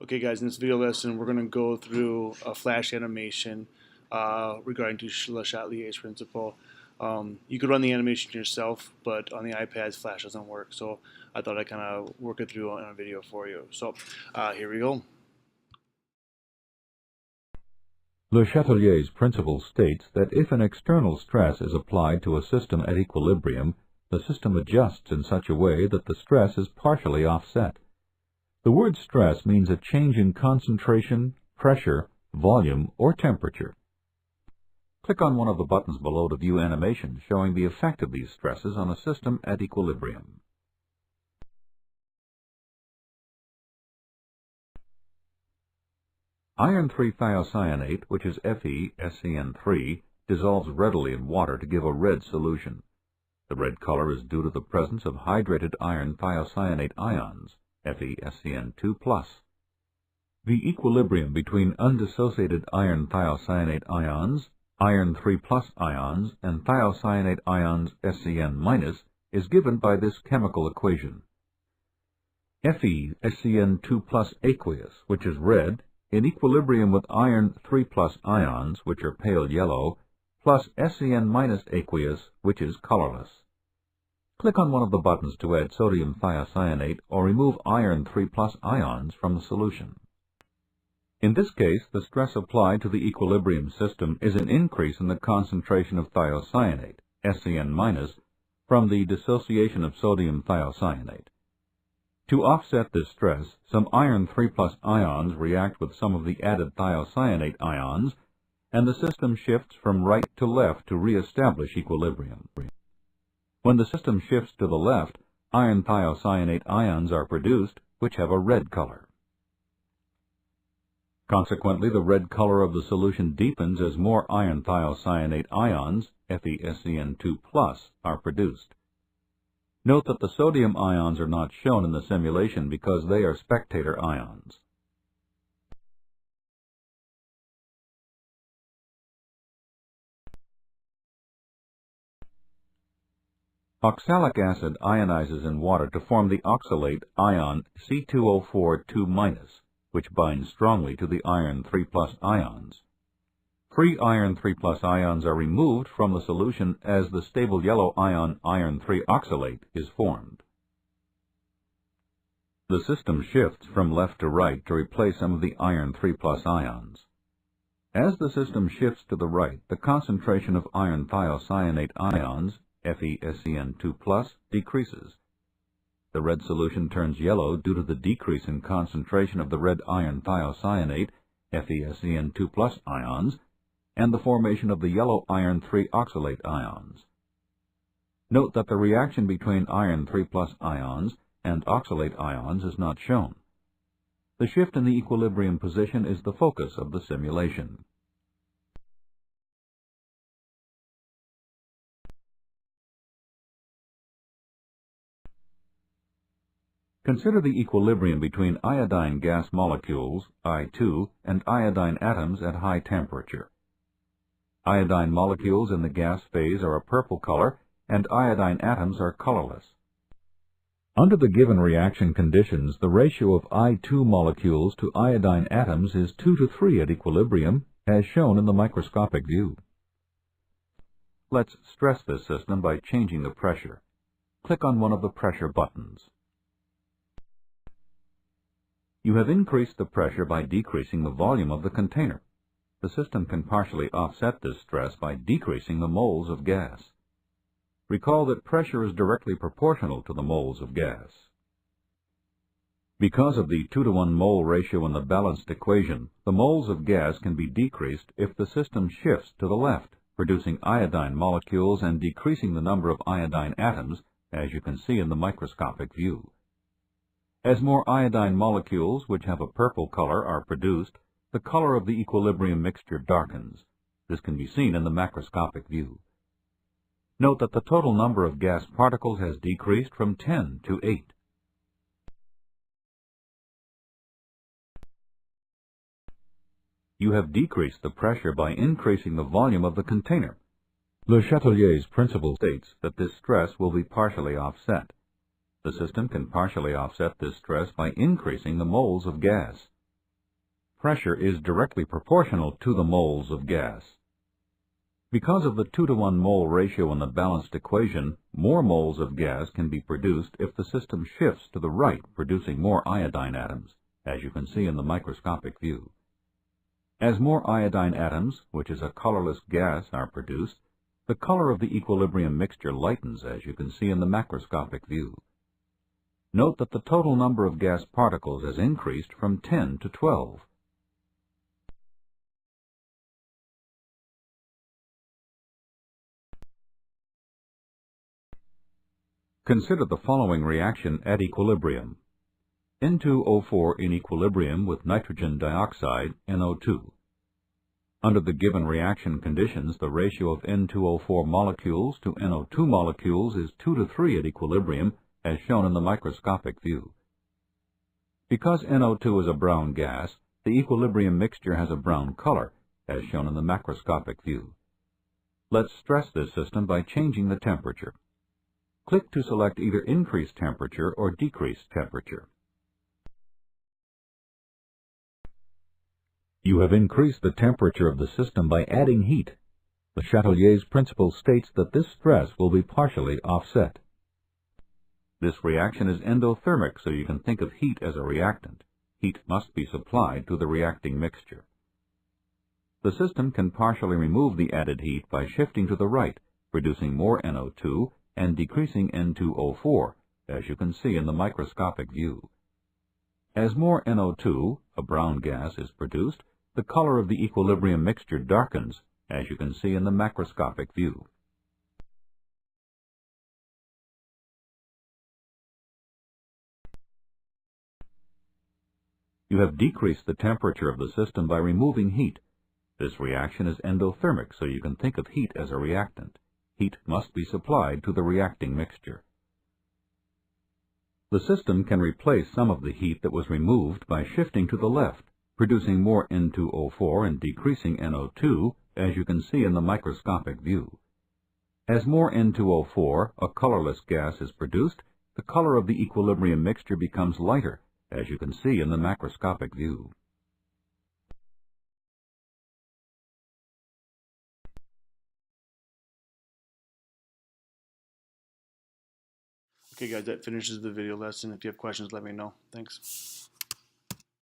Okay guys, in this video lesson we're going to go through a flash animation regarding to LeChâtelier's principle. You could run the animation yourself, but on the iPads flash doesn't work, so I thought I'd kind of work it through on a video for you. So here we go. LeChâtelier's principle states that if an external stress is applied to a system at equilibrium, the system adjusts in such a way that the stress is partially offset. The word stress means a change in concentration, pressure, volume, or temperature. Click on one of the buttons below to view animation showing the effect of these stresses on a system at equilibrium. Iron 3-thiocyanate, which is FeSCN3, dissolves readily in water to give a red solution. The red color is due to the presence of hydrated iron thiocyanate ions, FeSCN2+. The equilibrium between undissociated iron thiocyanate ions, iron 3+ ions, and thiocyanate ions SCN- is given by this chemical equation. FeSCN2+ aqueous, which is red, in equilibrium with iron 3+ ions, which are pale yellow, plus SCN- aqueous, which is colorless. Click on one of the buttons to add sodium thiocyanate or remove iron 3+ ions from the solution. In this case, the stress applied to the equilibrium system is an increase in the concentration of thiocyanate, SCN-, from the dissociation of sodium thiocyanate. To offset this stress, some iron 3+ ions react with some of the added thiocyanate ions, and the system shifts from right to left to re-establish equilibrium. When the system shifts to the left, iron thiocyanate ions are produced, which have a red color. Consequently, the red color of the solution deepens as more iron thiocyanate ions, FeSCN2+, are produced. Note that the sodium ions are not shown in the simulation because they are spectator ions. Oxalic acid ionizes in water to form the oxalate ion C2O4 2-, which binds strongly to the iron 3+ ions. Free iron 3+ ions are removed from the solution as the stable yellow ion iron 3 oxalate is formed. The system shifts from left to right to replace some of the iron 3+ ions. As the system shifts to the right, the concentration of iron thiocyanate ions, FeSCN2+, decreases. The red solution turns yellow due to the decrease in concentration of the red iron thiocyanate, FeSCN2+ ions, and the formation of the yellow iron 3 oxalate ions. Note that the reaction between iron 3+ ions and oxalate ions is not shown. The shift in the equilibrium position is the focus of the simulation. Consider the equilibrium between iodine gas molecules, I2, and iodine atoms at high temperature. Iodine molecules in the gas phase are a purple color, and iodine atoms are colorless. Under the given reaction conditions, the ratio of I2 molecules to iodine atoms is 2 to 3 at equilibrium, as shown in the microscopic view. Let's stress this system by changing the pressure. Click on one of the pressure buttons. You have increased the pressure by decreasing the volume of the container. The system can partially offset this stress by decreasing the moles of gas. Recall that pressure is directly proportional to the moles of gas. Because of the 2-to-1 mole ratio in the balanced equation, the moles of gas can be decreased if the system shifts to the left, producing iodine molecules and decreasing the number of iodine atoms, as you can see in the microscopic view. As more iodine molecules, which have a purple color, are produced, the color of the equilibrium mixture darkens. This can be seen in the macroscopic view. Note that the total number of gas particles has decreased from 10 to 8. You have decreased the pressure by increasing the volume of the container. LeChâtelier's principle states that this stress will be partially offset. The system can partially offset this stress by increasing the moles of gas. pressure is directly proportional to the moles of gas. Because of the 2-to-1 mole ratio in the balanced equation, more moles of gas can be produced if the system shifts to the right, producing more iodine atoms, as you can see in the microscopic view. As more iodine atoms, which is a colorless gas, are produced, the color of the equilibrium mixture lightens, as you can see in the macroscopic view. Note that the total number of gas particles has increased from 10 to 12. Consider the following reaction at equilibrium. N2O4 in equilibrium with nitrogen dioxide, NO2. Under the given reaction conditions, the ratio of N2O4 molecules to NO2 molecules is 2 to 3 at equilibrium, as shown in the microscopic view. Because NO2 is a brown gas, the equilibrium mixture has a brown color, as shown in the macroscopic view. Let's stress this system by changing the temperature. Click to select either increased temperature or decreased temperature. You have increased the temperature of the system by adding heat. LeChâtelier's principle states that this stress will be partially offset. This reaction is endothermic, so you can think of heat as a reactant. Heat must be supplied to the reacting mixture. The system can partially remove the added heat by shifting to the right, producing more NO2 and decreasing N2O4, as you can see in the microscopic view. As more NO2, a brown gas, is produced, the color of the equilibrium mixture darkens, as you can see in the macroscopic view. You have decreased the temperature of the system by removing heat. This reaction is endothermic, so you can think of heat as a reactant. Heat must be supplied to the reacting mixture. The system can replace some of the heat that was removed by shifting to the left, producing more N2O4 and decreasing NO2, as you can see in the microscopic view. As more N2O4, a colorless gas, is produced, the color of the equilibrium mixture becomes lighter, as you can see in the macroscopic view. Okay guys, that finishes the video lesson. If you have questions, let me know. Thanks.